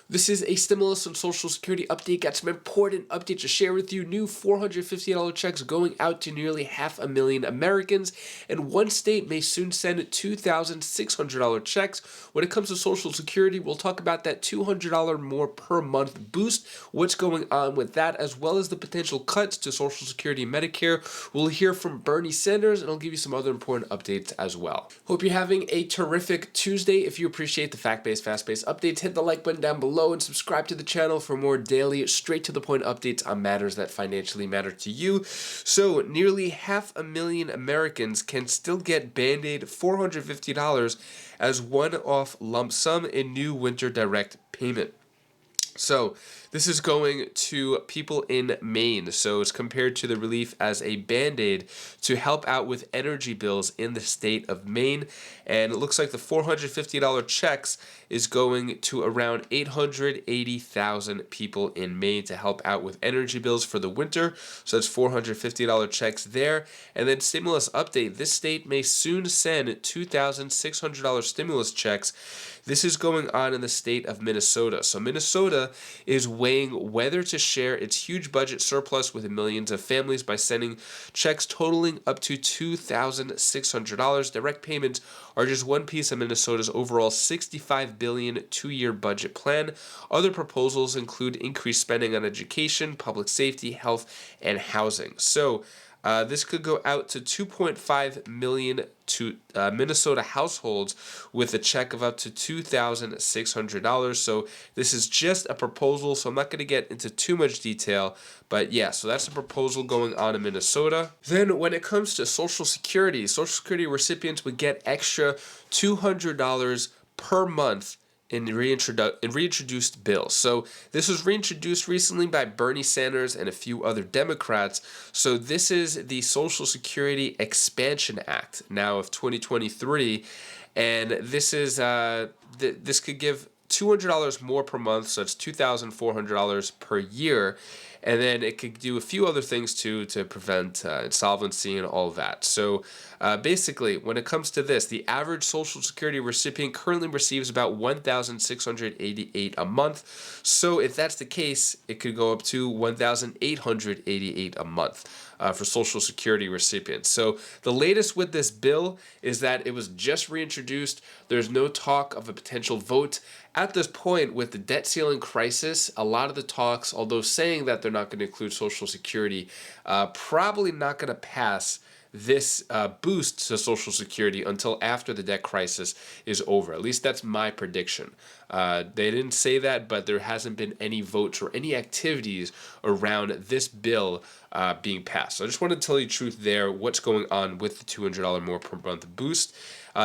This is a stimulus and Social Security update. Got some important updates to share with you. New $450 checks going out to nearly 500,000 Americans, and one state may soon send $2,600 checks. When it comes to Social Security, we'll talk about that $200 more per month boost, what's going on with that, as well as the potential cuts to Social Security and Medicare. We'll hear from Bernie Sanders, and I'll give you some other important updates as well. Hope you're having a terrific Tuesday. If you appreciate the fact-based, fast-paced updates, hit the like button down below and subscribe to the channel for more daily, straight-to-the-point updates on matters that financially matter to you. So, nearly 500,000 Americans can still get Band-Aid $450 as one-off lump sum in new winter direct payment. So, this is going to people in Maine. So, it's compared to the relief as a Band-Aid to help out with energy bills in the state of Maine. And it looks like the $450 checks is going to around 880,000 people in Maine to help out with energy bills for the winter. So, that's $450 checks there. And then, stimulus update. This state may soon send $2,600 stimulus checks. This is going on in the state of Minnesota. So Minnesota is weighing whether to share its huge budget surplus with millions of families by sending checks totaling up to $2,600. Direct payments are just one piece of Minnesota's overall $65 billion two-year budget plan. Other proposals include increased spending on education, public safety, health, and housing. So this could go out to 2.5 million to Minnesota households with a check of up to $2,600. So this is just a proposal, so I'm not going to get into too much detail. But yeah, so that's a proposal going on in Minnesota. Then when it comes to Social Security recipients would get extra $200 per month in reintroduced bills. So this was reintroduced recently by Bernie Sanders and a few other Democrats. So this is the Social Security Expansion Act now of 2023, and this is this could give $200 more per month, so it's $2,400 per year. And then it could do a few other things too to prevent insolvency and all of that. So basically, when it comes to this, the average Social Security recipient currently receives about $1,688 a month. So if that's the case, it could go up to $1,888 a month for Social Security recipients. So the latest with this bill is that it was just reintroduced. There's no talk of a potential vote. At this point, with the debt ceiling crisis, a lot of the talks, although saying that they're not going to include Social Security, probably not going to pass this boost to Social Security until after the debt crisis is over. At least that's my prediction. They didn't say that, but there hasn't been any votes or any activities around this bill being passed. So I just want to tell you the truth there, what's going on with the $200 more per month boost.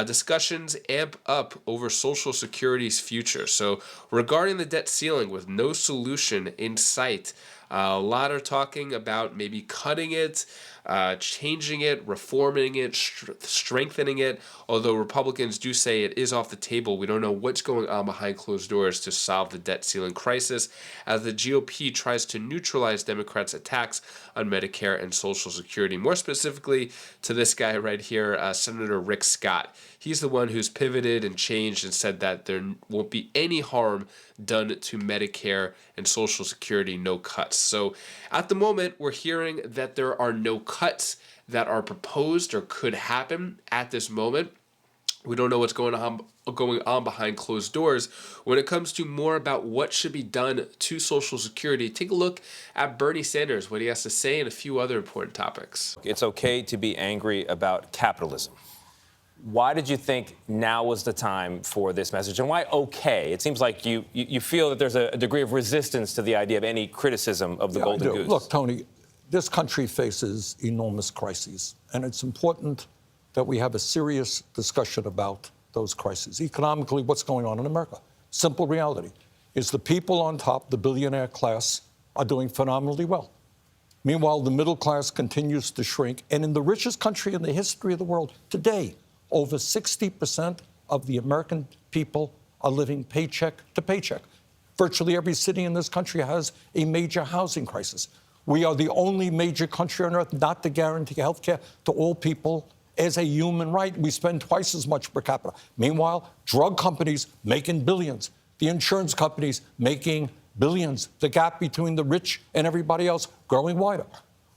Discussions amp up over Social Security's future. So regarding the debt ceiling with no solution in sight, a lot are talking about maybe cutting it, changing it, reforming it, strengthening it. Although Republicans do say it is off the table, we don't know what's going on behind closed doors to solve the debt ceiling crisis, as the GOP tries to neutralize Democrats' attacks on Medicare and Social Security. More specifically to this guy right here, Senator Rick Scott. He's the one who's pivoted and changed and said that there won't be any harm done to Medicare and Social Security, no cuts. So at the moment, we're hearing that there are no cuts that are proposed or could happen at this moment. We don't know what's going on behind closed doors. When it comes to more about what should be done to Social Security, take a look at Bernie Sanders, what he has to say, and a few other important topics. It's okay to be angry about capitalism. Why did you think now was the time for this message? And why okay? It seems like you feel that there's a degree of resistance to the idea of any criticism of the golden goose. Look, Tony, this country faces enormous crises, and it's important that we have a serious discussion about those crises. Economically, what's going on in America? Simple reality is the people on top, the billionaire class, are doing phenomenally well. Meanwhile, the middle class continues to shrink. And in the richest country in the history of the world today, over 60% of the American people are living paycheck to paycheck. Virtually every city in this country has a major housing crisis. We are the only major country on earth not to guarantee health care to all people as a human right. We spend twice as much per capita. Meanwhile, drug companies making billions. The insurance companies making billions. The gap between the rich and everybody else growing wider.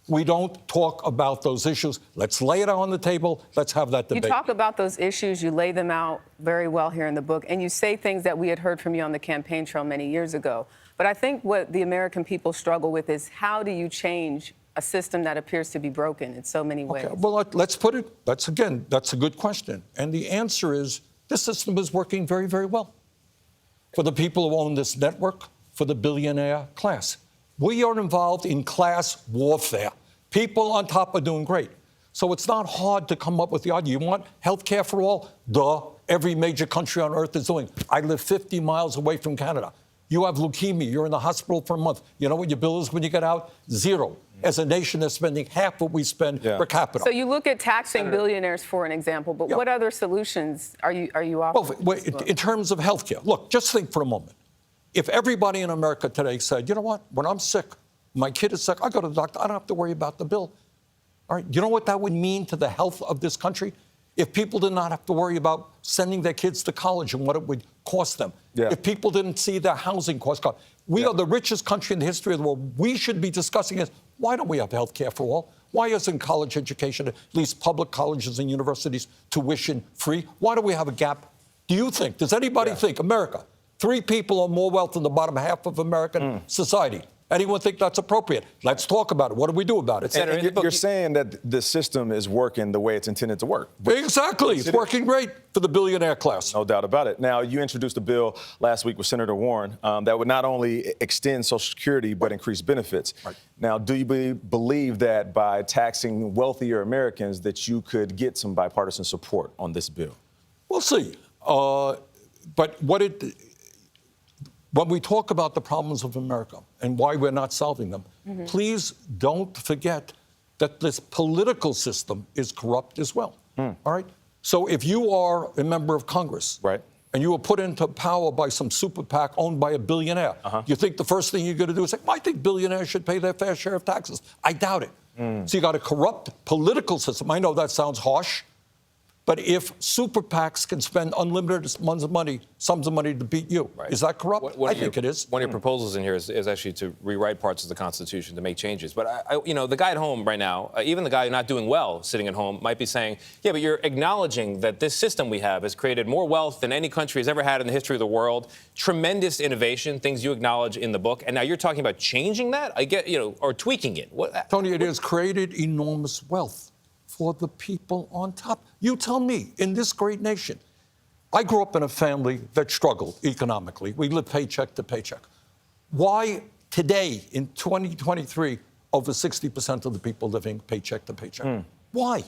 We don't talk about those issues. Let's lay it on the table. Let's have that debate. You talk about those issues. You lay them out very well here in the book. And you say things that we had heard from you on the campaign trail many years ago. But I think what the American people struggle with is how do you change a system that appears to be broken in so many ways? Okay, well, let's put it, that's a good question. And the answer is this system is working very, very well for the people who own this network, for the billionaire class. We are involved in class warfare. People on top are doing great. So it's not hard to come up with the idea. You want health care for all? Duh. Every major country on earth is doing. I live 50 miles away from Canada. You have leukemia. You're in the hospital for a month. You know what your bill is when you get out? Zero. As a nation that's spending half what we spend per capita. So you look at taxing billionaires for an example, but what other solutions are you offering? Well, in terms of health care, look, just think for a moment. If everybody in America today said, you know what, when I'm sick, my kid is sick, I go to the doctor, I don't have to worry about the bill. All right, you know what that would mean to the health of this country? If people did not have to worry about sending their kids to college and what it would cost them. If people didn't see their housing costs. We are the richest country in the history of the world. We should be discussing is, why don't we have health care for all? Why isn't college education, at least public colleges and universities, tuition free? Why do we have a gap? Do you think, does anybody think, America, 3 people own more wealth than the bottom half of American society? Anyone think that's appropriate? Let's talk about it. What do we do about it? And you're saying that the system is working the way it's intended to work. Exactly. It's working great for the billionaire class. No doubt about it. Now, you introduced a bill last week with Senator Warren that would not only extend Social Security, but increase benefits. Right. Now, do you believe that by taxing wealthier Americans that you could get some bipartisan support on this bill? We'll see. But when we talk about the problems of America and why we're not solving them, please don't forget that this political system is corrupt as well. All right? So if you are a member of Congress and you were put into power by some super PAC owned by a billionaire, you think the first thing you're going to do is say, I think billionaires should pay their fair share of taxes. I doubt it. So you got a corrupt political system. I know that sounds harsh. But if super PACs can spend unlimited sums of money to beat you, is that corrupt? I think it is. One of your proposals in here is actually to rewrite parts of the Constitution to make changes. But, the guy at home right now, even the guy not doing well sitting at home might be saying, yeah, but you're acknowledging that this system we have has created more wealth than any country has ever had in the history of the world, tremendous innovation, things you acknowledge in the book, and now you're talking about changing that? I get, or tweaking it. Tony, it has created enormous wealth for the people on top. You tell me, in this great nation, I grew up in a family that struggled economically. We lived paycheck to paycheck. Why today, in 2023, over 60% of the people living paycheck to paycheck? Why?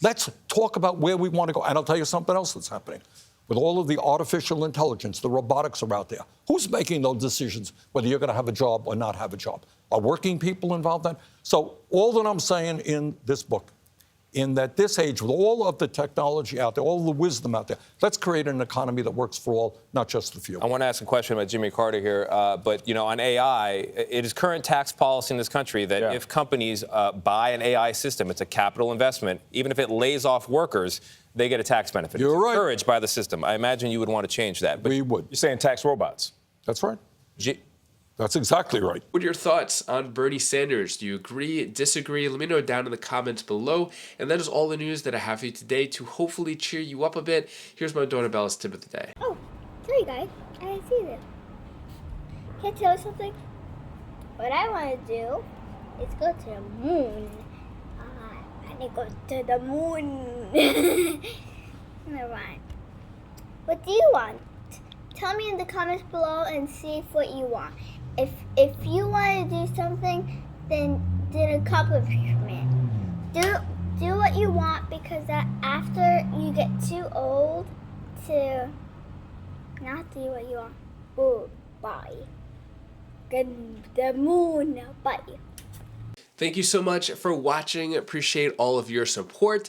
Let's talk about where we want to go. And I'll tell you something else that's happening. With all of the artificial intelligence, the robotics are out there. Who's making those decisions, whether you're going to have a job or not have a job? Are working people involved in that? So all that I'm saying in this book, in that this age, with all of the technology out there, all the wisdom out there, let's create an economy that works for all, not just the few. I want to ask a question about Jimmy Carter here, but on AI, it is current tax policy in this country that if companies buy an AI system, it's a capital investment, even if it lays off workers, they get a tax benefit. You're right. Encouraged by the system. I imagine you would want to change that. But we would. You're saying tax robots. That's right. That's exactly right. What are your thoughts on Bernie Sanders? Do you agree, disagree? Let me know down in the comments below. And that is all the news that I have for you today to hopefully cheer you up a bit. Here's my Donna Bella's tip of the day. Oh, sorry guys, I didn't see them. Can I tell you something? What I want to do is go to the moon. I need to go to the moon. Never mind. What do you want? Tell me in the comments below and see what you want. If you want to do something, then accomplishment. Do what you want, because after you get too old to not do what you want. Oh, bye. The moon. Bye. Thank you so much for watching. Appreciate all of your support.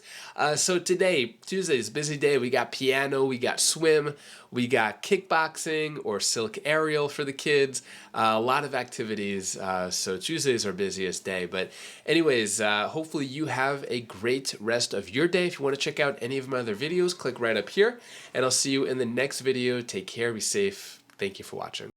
So today, Tuesday's a busy day. We got piano, we got swim, we got kickboxing or silk aerial for the kids. A lot of activities. So Tuesday's our busiest day. But anyways, hopefully you have a great rest of your day. If you want to check out any of my other videos, click right up here. And I'll see you in the next video. Take care, be safe. Thank you for watching.